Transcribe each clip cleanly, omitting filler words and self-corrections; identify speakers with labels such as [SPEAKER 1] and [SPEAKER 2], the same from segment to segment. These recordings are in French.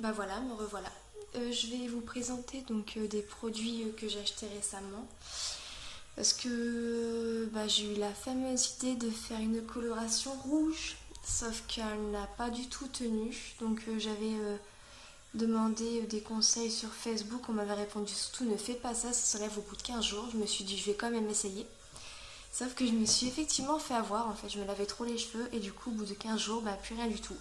[SPEAKER 1] Bah voilà, me revoilà. Je vais vous présenter donc des produits que j'ai achetés récemment. Parce que j'ai eu la fameuse idée de faire une coloration rouge, sauf qu'elle n'a pas du tout tenu. Donc j'avais demandé des conseils sur Facebook, on m'avait répondu surtout ne fais pas ça, ça se lève au bout de 15 jours. Je me suis dit je vais quand même essayer. Sauf que je me suis effectivement fait avoir, en fait je me lavais trop les cheveux et du coup au bout de 15 jours, plus rien du tout.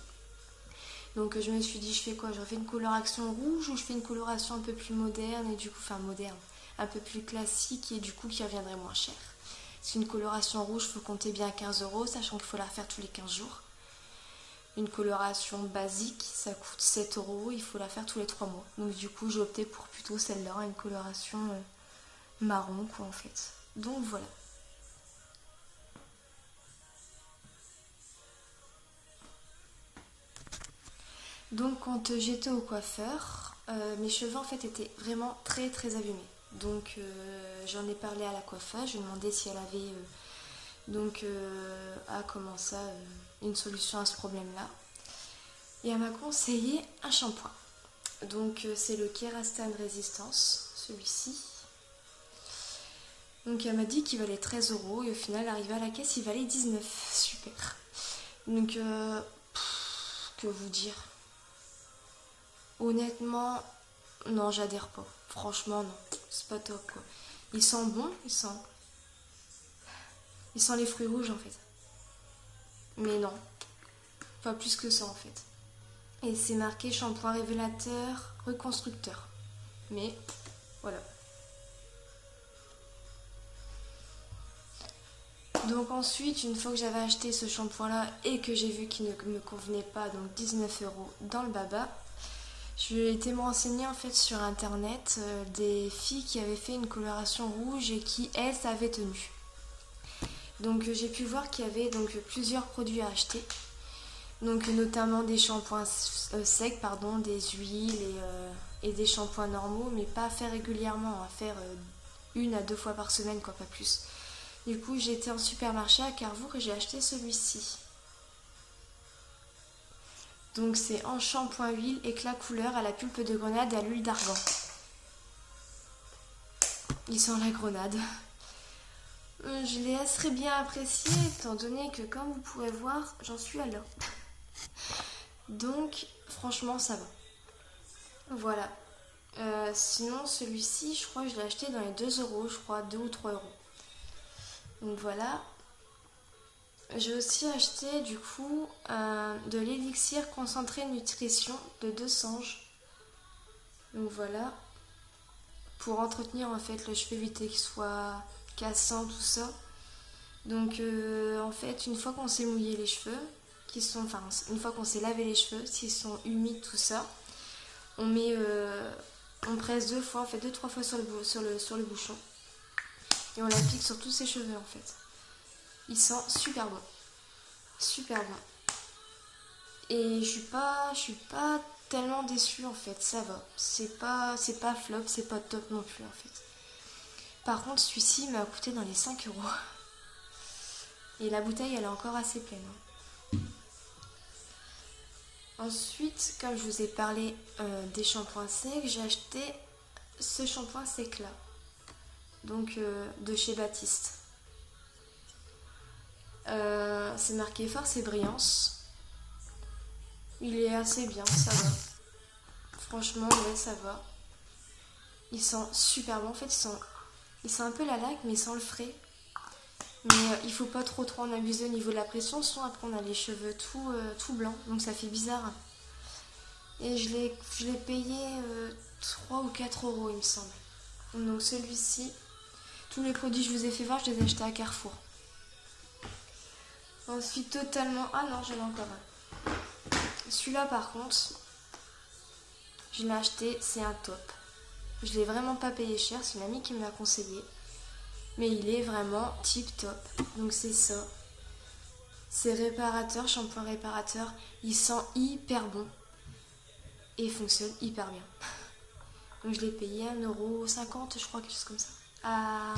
[SPEAKER 1] Donc je me suis dit je fais quoi? Je refais une coloration rouge ou je fais une coloration un peu plus moderne et du coup, enfin moderne, un peu plus classique et du coup qui reviendrait moins cher. C'est une coloration rouge, il faut compter bien 15 €, sachant qu'il faut la refaire tous les 15 jours. Une coloration basique, ça coûte 7 €, il faut la faire tous les 3 mois. Donc du coup j'ai opté pour plutôt celle-là, une coloration marron quoi en fait. Donc voilà. Donc quand j'étais au coiffeur, mes cheveux en fait étaient vraiment très très abîmés. Donc j'en ai parlé à la coiffeuse, je lui ai demandé si elle avait comment ça, une solution à ce problème-là. Et elle m'a conseillé un shampoing. Donc c'est le Kerastane Resistance, celui-ci. Donc elle m'a dit qu'il valait 13 € et au final arrivé à la caisse il valait 19. Super. Donc que vous dire? Honnêtement, non, j'adhère pas. Franchement, non. C'est pas top, quoi. Il sent bon, il sent les fruits rouges, en fait. Mais non, pas plus que ça, en fait. Et c'est marqué shampoing révélateur, reconstructeur. Mais, voilà. Donc ensuite, une fois que j'avais acheté ce shampoing-là et que j'ai vu qu'il ne me convenait pas, donc 19 € dans le baba, j'ai été me renseigner en fait sur internet des filles qui avaient fait une coloration rouge et qui, elles, avaient tenu. Donc j'ai pu voir qu'il y avait donc plusieurs produits à acheter. Donc notamment des shampoings secs, des huiles et des shampoings normaux, mais pas à faire régulièrement, à faire 1 à 2 fois par semaine, quoi, pas plus. Du coup, j'ai été en supermarché à Carrefour et j'ai acheté celui-ci. Donc c'est en shampoing huile, éclat couleur à la pulpe de grenade et à l'huile d'argan. Il sent la grenade. Je l'ai assez bien apprécié étant donné que comme vous pouvez voir, j'en suis à là. Donc franchement ça va. Voilà. Sinon celui-ci, je crois que je l'ai acheté dans les 2 €, je crois, 2 ou 3 euros. Donc voilà. J'ai aussi acheté du coup de l'élixir concentré nutrition de 2 sanges. Donc voilà. Pour entretenir en fait le cheveu, éviter qu'il soit cassant, tout ça. Donc en fait, une fois qu'on s'est mouillé les cheveux, une fois qu'on s'est lavé les cheveux, s'ils sont humides, tout ça, on presse 2 fois, en fait 2-3 fois sur le bouchon. Et on l'applique sur tous ses cheveux en fait. Il sent super bon. Super bon. Et je suis pas tellement déçue en fait, ça va. C'est pas flop, c'est pas top non plus en fait. Par contre, celui-ci m'a coûté dans les 5 €. Et la bouteille, elle est encore assez pleine. Ensuite, comme je vous ai parlé des shampoings secs, j'ai acheté ce shampoing sec là. Donc de chez Baptiste. C'est marqué Force et Brillance. Il est assez bien, ça va. Franchement, ouais, ça va. Il sent super bon. En fait, il sent un peu la laque, mais il sent le frais. Mais il faut pas trop en abuser au niveau de la pression, sinon après on a les cheveux tout blancs, donc ça fait bizarre. Et je l'ai payé 3 ou 4 € il me semble. Donc celui-ci, tous les produits que je vous ai fait voir, je les ai achetés à Carrefour. Ensuite totalement... Ah non, j'en ai encore un. Celui-là par contre, je l'ai acheté, c'est un top. Je l'ai vraiment pas payé cher, c'est une amie qui me l'a conseillé. Mais il est vraiment tip top. Donc c'est ça. C'est réparateur, shampoing réparateur. Il sent hyper bon. Et il fonctionne hyper bien. Donc je l'ai payé 1,50 € je crois, quelque chose comme ça. Ah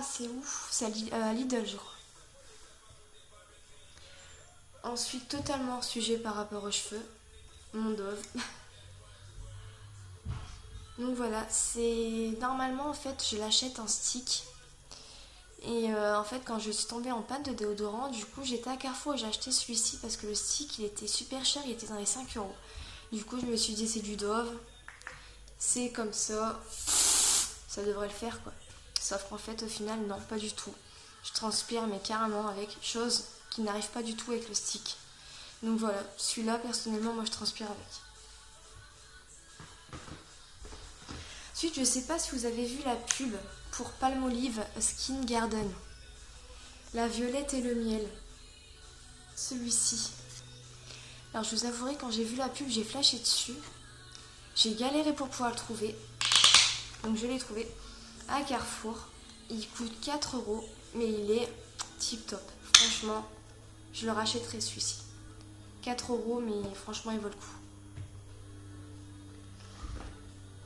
[SPEAKER 1] c'est ouf, c'est à Lidl je crois. Ensuite totalement hors sujet par rapport aux cheveux. mon Dove. Donc voilà, c'est normalement en fait je l'achète en stick. Et en fait quand je suis tombée en panne de déodorant, du coup j'étais à Carrefour et j'ai acheté celui-ci parce que le stick il était super cher, il était dans les 5 euros. Du coup je me suis dit c'est du Dove, c'est comme ça devrait le faire quoi. Sauf qu'en fait au final non, pas du tout. Je transpire mais carrément avec chose qui n'arrive pas du tout avec le stick. Donc voilà, celui-là personnellement moi je transpire avec. Ensuite je sais pas si vous avez vu la pub pour Palmolive Skin Garden. La violette et le miel. Celui-ci. Alors je vous avouerai quand j'ai vu la pub j'ai flashé dessus. J'ai galéré pour pouvoir le trouver. Donc je l'ai trouvé à Carrefour. Il coûte 4 euros mais il est tip top. Franchement je le rachèterai celui-ci. 4 euros mais franchement il vaut le coup.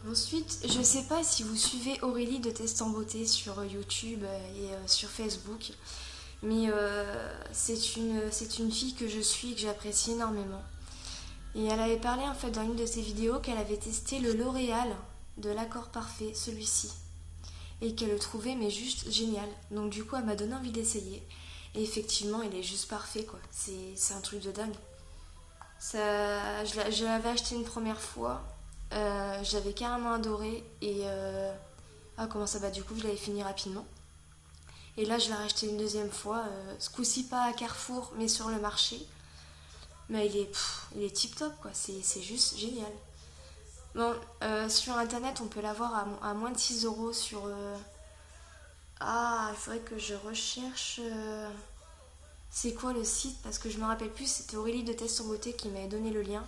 [SPEAKER 1] Ensuite, je ne sais pas si vous suivez Aurélie de Test en Beauté sur YouTube et sur Facebook, mais c'est une fille que je suis et que j'apprécie énormément. Et elle avait parlé en fait dans une de ses vidéos qu'elle avait testé le L'Oréal de l'Accord Parfait, celui-ci, et qu'elle le trouvait mais juste génial. Donc du coup, elle m'a donné envie d'essayer. Et effectivement, il est juste parfait quoi. C'est un truc de dingue. Je l'avais acheté une première fois. J'avais carrément adoré et comment ça va, du coup je l'avais fini rapidement et là je l'ai racheté une deuxième fois, ce coup-ci pas à Carrefour mais sur le marché, mais il est tip top quoi, c'est juste génial. Bon, sur internet on peut l'avoir à moins de 6 euros sur il faudrait que je recherche c'est quoi le site parce que je me rappelle plus, c'était Aurélie de Test en Beauté qui m'avait donné le lien.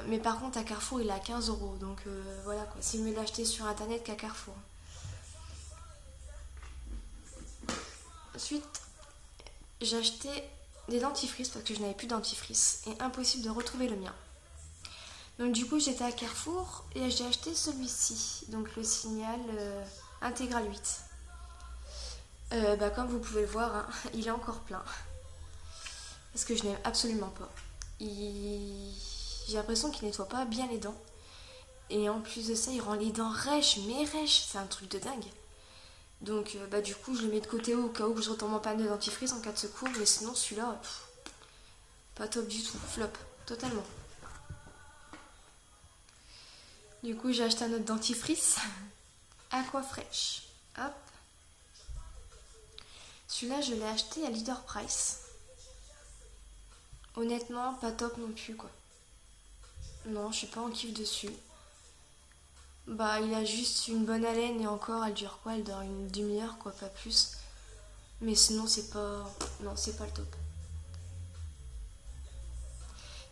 [SPEAKER 1] Mais par contre à Carrefour il est à 15 euros, donc voilà quoi, c'est mieux d'acheter sur internet qu'à Carrefour. Ensuite j'ai acheté des dentifrices parce que je n'avais plus de dentifrice et impossible de retrouver le mien. Donc du coup j'étais à Carrefour et j'ai acheté celui-ci, donc le Signal Intégral 8. Comme vous pouvez le voir, hein, il est encore plein parce que je n'aime absolument pas. J'ai l'impression qu'il nettoie pas bien les dents. Et en plus de ça, il rend les dents rêches, mais rêches. C'est un truc de dingue. Donc du coup, je le mets de côté au cas où je retombe en panne de dentifrice en cas de secours. Mais sinon, celui-là, pas top du tout. Flop, totalement. Du coup, j'ai acheté un autre dentifrice. Aquafresh. Hop. Celui-là, je l'ai acheté à Leader Price. Honnêtement, pas top non plus, quoi. Non, je suis pas en kiff dessus. Il a juste une bonne haleine et encore, elle dure quoi? Elle dure une demi-heure, quoi, pas plus. Mais sinon, c'est pas... Non, c'est pas le top.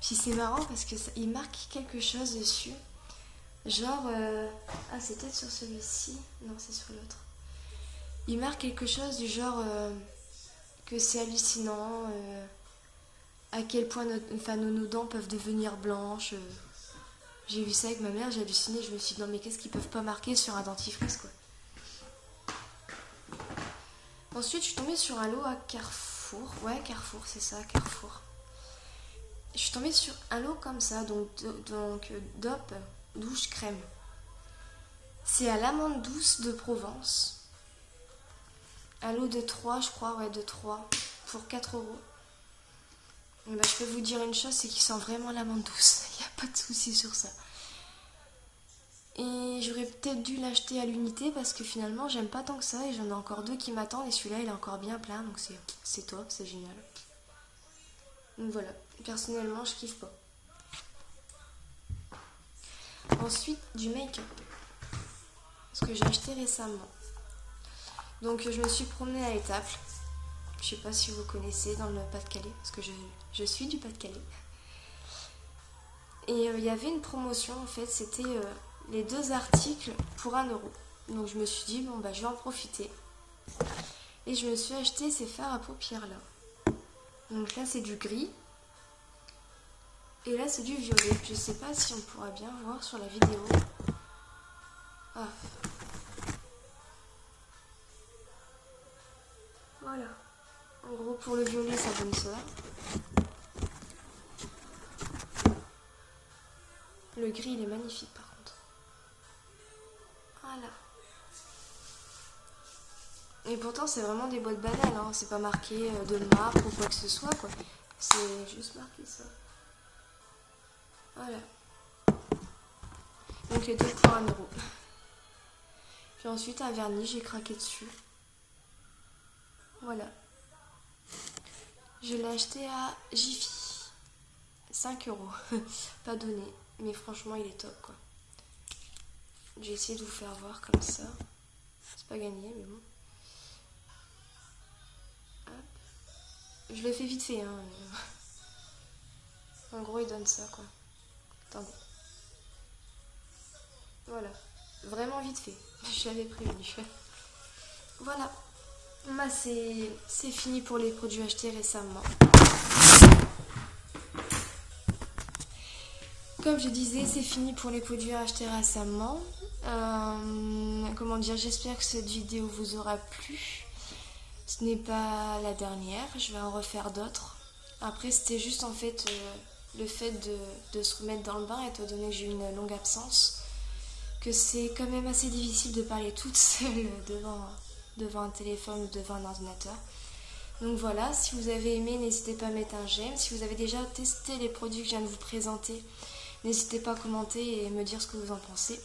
[SPEAKER 1] Puis c'est marrant parce que il marque quelque chose dessus. Genre... c'est peut-être sur celui-ci. Non, c'est sur l'autre. Il marque quelque chose du genre... que c'est hallucinant. À quel point nos dents peuvent devenir blanches. J'ai vu ça avec ma mère, j'ai halluciné, je me suis dit non mais qu'est-ce qu'ils peuvent pas marquer sur un dentifrice quoi. Ensuite je suis tombée sur un lot à Carrefour, ouais Carrefour c'est ça, Carrefour. Je suis tombée sur un lot comme ça, donc DOP douche crème. C'est à l'amande douce de Provence. Un lot de 3 je crois, ouais de 3 pour 4 euros. Je peux vous dire une chose, c'est qu'il sent vraiment l'amande douce. Il n'y a pas de souci sur ça. Et j'aurais peut-être dû l'acheter à l'unité parce que finalement j'aime pas tant que ça et j'en ai encore 2 qui m'attendent et celui-là il est encore bien plein donc c'est top, c'est génial. Donc voilà, personnellement je kiffe pas. Ensuite du make-up. Parce que j'ai acheté récemment. Donc je me suis promenée à Étaples. Je sais pas si vous connaissez dans le Pas-de-Calais, parce que je suis du Pas-de-Calais. Et il y avait une promotion en fait, c'était les 2 articles pour 1 euro. Donc je me suis dit, je vais en profiter. Et je me suis acheté ces fards à paupières là. Donc là c'est du gris. Et là c'est du violet. Je sais pas si on pourra bien voir sur la vidéo. Voilà. En gros pour le violet ça donne ça. le gris il est magnifique par contre. Voilà. Et pourtant c'est vraiment des boîtes banales, hein. C'est pas marqué de marque ou quoi que ce soit quoi. C'est juste marqué ça. Voilà. Donc les deux pour 1 euro. Puis ensuite un vernis, j'ai craqué dessus. Voilà. Je l'ai acheté à Jiffy. 5 euros. Pas donné. Mais franchement il est top quoi. J'ai essayé de vous faire voir comme ça. C'est pas gagné mais bon. Hop. Je le fais vite fait hein. En gros il donne ça quoi. Attendez. Voilà. Vraiment vite fait. Je l'avais prévenu. Voilà. Bah, c'est fini pour les produits achetés récemment. Comme je disais, c'est fini pour les produits achetés récemment. Comment dire, j'espère que cette vidéo vous aura plu. Ce n'est pas la dernière, je vais en refaire d'autres. Après, c'était juste en fait le fait de se remettre dans le bain, étant donné que j'ai eu une longue absence, que c'est quand même assez difficile de parler toute seule devant un téléphone ou devant un ordinateur. Donc voilà, si vous avez aimé, n'hésitez pas à mettre un j'aime. Si vous avez déjà testé les produits que je viens de vous présenter, n'hésitez pas à commenter et me dire ce que vous en pensez.